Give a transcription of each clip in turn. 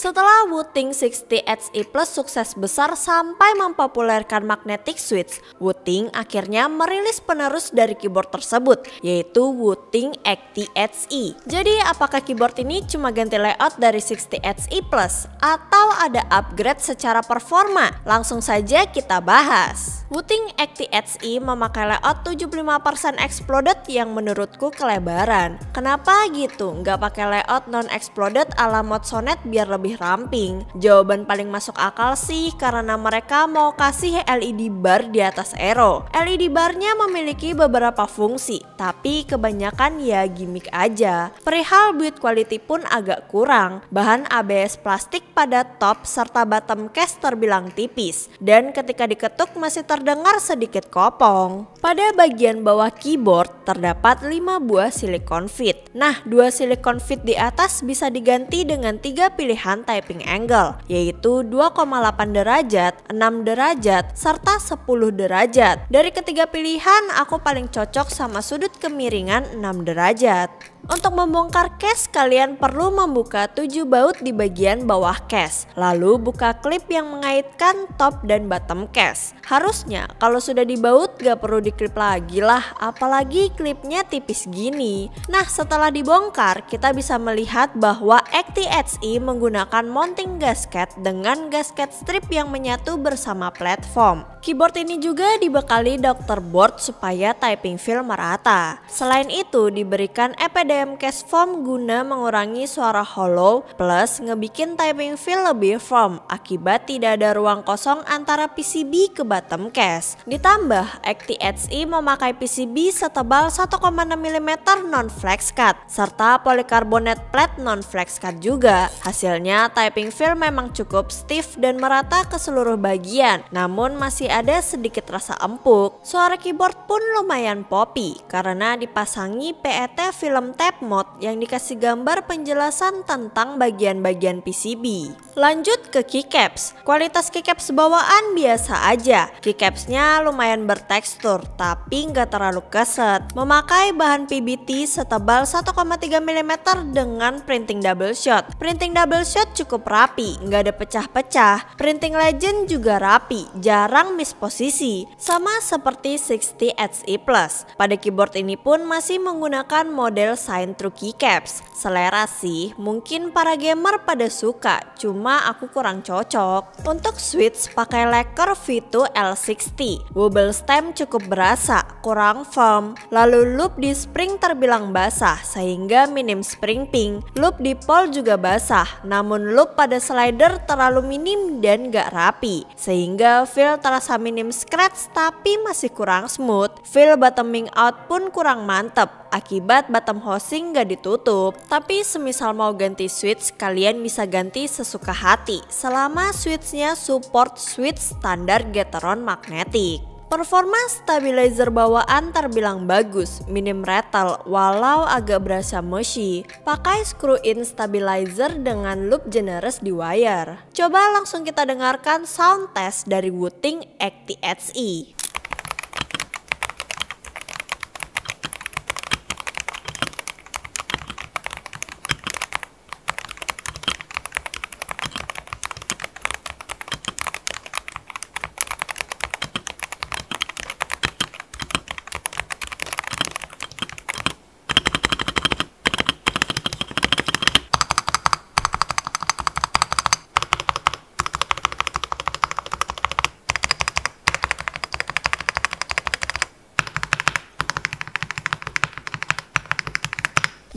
Setelah Wooting 60Xe Plus sukses besar sampai mempopulerkan magnetic switch, Wooting akhirnya merilis penerus dari keyboard tersebut, yaitu Wooting 80Xe. Jadi apakah keyboard ini cuma ganti layout dari 60Xe Plus atau ada upgrade secara performa? Langsung saja kita bahas. Wooting 80Xe memakai layout 75% exploded yang menurutku kelebaran. Kenapa gitu? Nggak pakai layout non-exploded ala mod Sonnet biar lebih ramping? Jawaban paling masuk akal sih karena mereka mau kasih LED bar di atas Aero. LED barnya memiliki beberapa fungsi, tapi kebanyakan ya gimmick aja. Perihal build quality pun agak kurang. Bahan ABS plastik pada top serta bottom case terbilang tipis, dan ketika diketuk masih terdengar sedikit kopong. Pada bagian bawah keyboard terdapat 5 buah silicone fit. Nah, 2 silicone fit di atas bisa diganti dengan 3 pilihan typing angle, yaitu 2,8 derajat, 6 derajat, serta 10 derajat. Dari ketiga pilihan, aku paling cocok sama sudut kemiringan 6 derajat. Untuk membongkar case, kalian perlu membuka 7 baut di bagian bawah case, lalu buka klip yang mengaitkan top dan bottom case. Harusnya kalau sudah dibaut gak perlu diklip lagi lah, apalagi klipnya tipis gini. Nah, setelah dibongkar, kita bisa melihat bahwa 80Xe menggunakan mounting gasket dengan gasket strip yang menyatu bersama platform. Keyboard ini juga dibekali Dr. Board supaya typing feel merata. Selain itu, diberikan EPDM case foam guna mengurangi suara hollow plus ngebikin typing feel lebih firm akibat tidak ada ruang kosong antara PCB ke bottom case. Ditambah, 80Xe memakai PCB setebal 1,6 mm non-flex cut serta polikarbonat plate non-flex cut juga. Hasilnya typing feel memang cukup stiff dan merata ke seluruh bagian, namun masih ada sedikit rasa empuk. Suara keyboard pun lumayan poppy karena dipasangi PET film tape mode yang dikasih gambar penjelasan tentang bagian-bagian PCB. Lanjut ke keycaps. Kualitas keycaps bawaan biasa aja. Keycapsnya lumayan bertekstur tapi nggak terlalu keset. Memakai bahan PBT setebal 1,3 mm dengan printing double shot. Printing double shot cukup rapi, nggak ada pecah-pecah. Printing legend juga rapi, jarang miss posisi, sama seperti 60Xe Plus. Pada keyboard ini pun masih menggunakan model shine through keycaps. Selera sih, mungkin para gamer pada suka, cuma aku kurang cocok. Untuk switch pakai lacquer V2 L60. Wobble stem cukup berasa, kurang firm. Lalu loop di spring terbilang basah sehingga minim spring ping. Loop di pole juga basah, namun loop pada slider terlalu minim dan gak rapi, sehingga feel terasa minim scratch tapi masih kurang smooth. Feel bottoming out pun kurang mantep akibat bottom housing gak ditutup. Tapi semisal mau ganti switch, kalian bisa ganti sesuka hati selama switchnya support switch standar Gateron magnetic. Performa stabilizer bawaan terbilang bagus, minim rattle walau agak berasa mushy. Pakai screw-in stabilizer dengan loop generous di wire. Coba langsung kita dengarkan sound test dari Wooting 80Xe.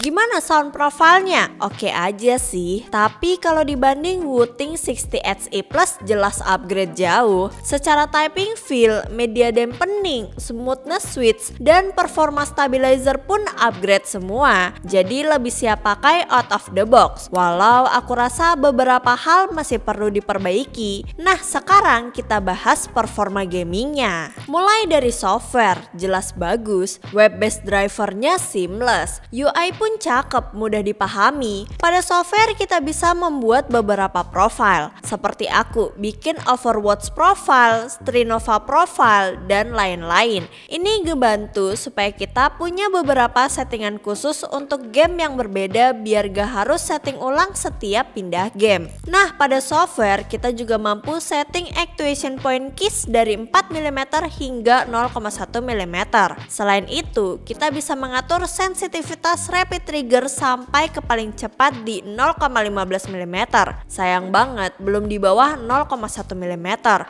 Gimana sound profilnya? Oke aja sih, tapi kalau dibanding Wooting 60Xe Plus jelas upgrade jauh. Secara typing feel, media dampening, smoothness switch, dan performa stabilizer pun upgrade semua. Jadi lebih siap pakai out of the box. Walau aku rasa beberapa hal masih perlu diperbaiki. Nah, sekarang kita bahas performa gamingnya. Mulai dari software, jelas bagus. Web-based drivernya seamless. UI pun cakep, mudah dipahami. Pada software kita bisa membuat beberapa profile. seperti aku bikin Overwatch profile, Strinova profile, dan lain-lain. Ini ngebantu supaya kita punya beberapa settingan khusus untuk game yang berbeda biar gak harus setting ulang setiap pindah game. Nah, pada software kita juga mampu setting actuation point keys dari 4 mm hingga 0,1 mm. Selain itu, kita bisa mengatur sensitivitas rapid trigger sampai ke paling cepat di 0,15 mm. Sayang banget belum di bawah 0,1 mm.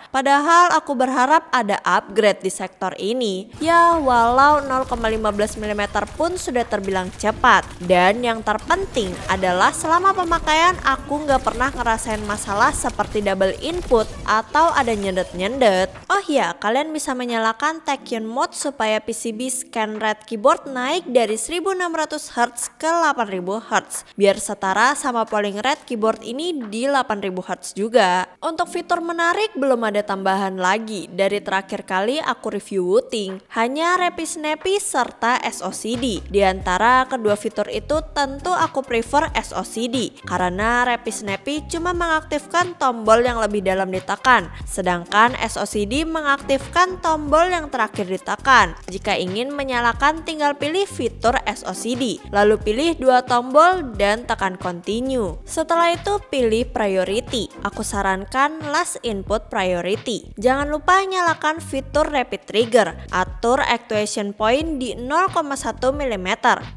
Padahal aku berharap ada upgrade di sektor ini. Ya, walau 0,15 mm pun sudah terbilang cepat. Dan yang terpenting adalah selama pemakaian aku nggak pernah ngerasain masalah seperti double input atau ada nyendet-nyendet. Oh ya, kalian bisa menyalakan Tachyon mode supaya PCB scan rate keyboard naik dari 1600 Hz ke 8000 Hz biar setara sama polling rate keyboard ini di 8000 Hz juga. Untuk fitur menarik belum ada tambahan lagi dari terakhir kali aku review Wooting, hanya Rapid Snappy serta SOCD. Di antara kedua fitur itu tentu aku prefer SOCD karena Rapid Snappy cuma mengaktifkan tombol yang lebih dalam ditekan, sedangkan SOCD mengaktifkan tombol yang terakhir ditekan. Jika ingin menyalakan tinggal pilih fitur SOCD, lalu pilih dua tombol dan tekan continue. Setelah itu pilih priority. Aku sarankan last input priority. Jangan lupa nyalakan fitur rapid trigger. Atur actuation point di 0,1 mm,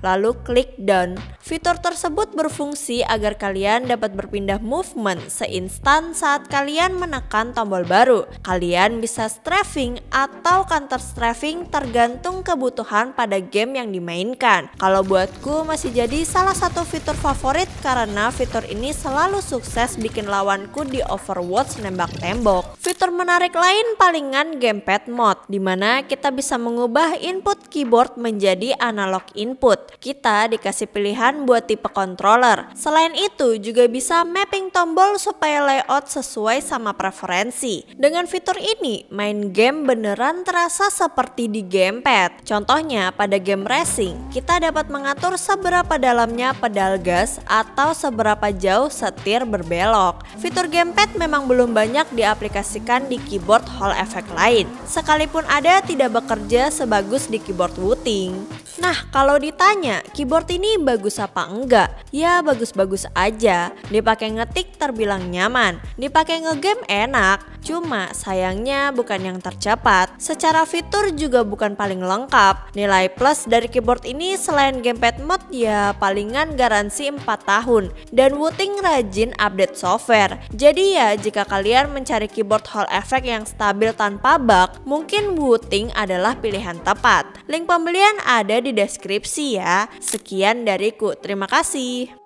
lalu klik done. Fitur tersebut berfungsi agar kalian dapat berpindah movement seinstan saat kalian menekan tombol baru. Kalian bisa strafing atau counter strafing tergantung kebutuhan pada game yang dimainkan. Kalau buatku masih jadi salah satu fitur favorit karena fitur ini selalu sukses bikin lawanku di Overwatch nembak tembok. Fitur menarik lain palingan gamepad mode, dimana kita bisa mengubah input keyboard menjadi analog input. Kita dikasih pilihan buat tipe controller. Selain itu juga bisa mapping tombol supaya layout sesuai sama preferensi. Dengan fitur ini main game beneran terasa seperti di gamepad. Contohnya pada game racing, kita dapat mengatur seberapa dalamnya pedal gas atau seberapa jauh setir berbelok. Fitur gamepad memang belum banyak diaplikasikan di keyboard Hall effect lain. Sekalipun ada, tidak bekerja sebagus di keyboard Wooting. Nah, kalau ditanya keyboard ini bagus apa enggak? Ya bagus-bagus aja. Dipakai ngetik terbilang nyaman, dipakai ngegame enak. Cuma sayangnya bukan yang tercepat. Secara fitur juga bukan paling lengkap. Nilai plus dari keyboard ini selain gamepad mode ya palingan garansi 4 tahun. Dan Wooting rajin update software. Jadi ya jika kalian mencari keyboard Hall effect yang stabil tanpa bug, mungkin Wooting adalah pilihan tepat. Link pembelian ada di deskripsi ya. Sekian dariku, terima kasih.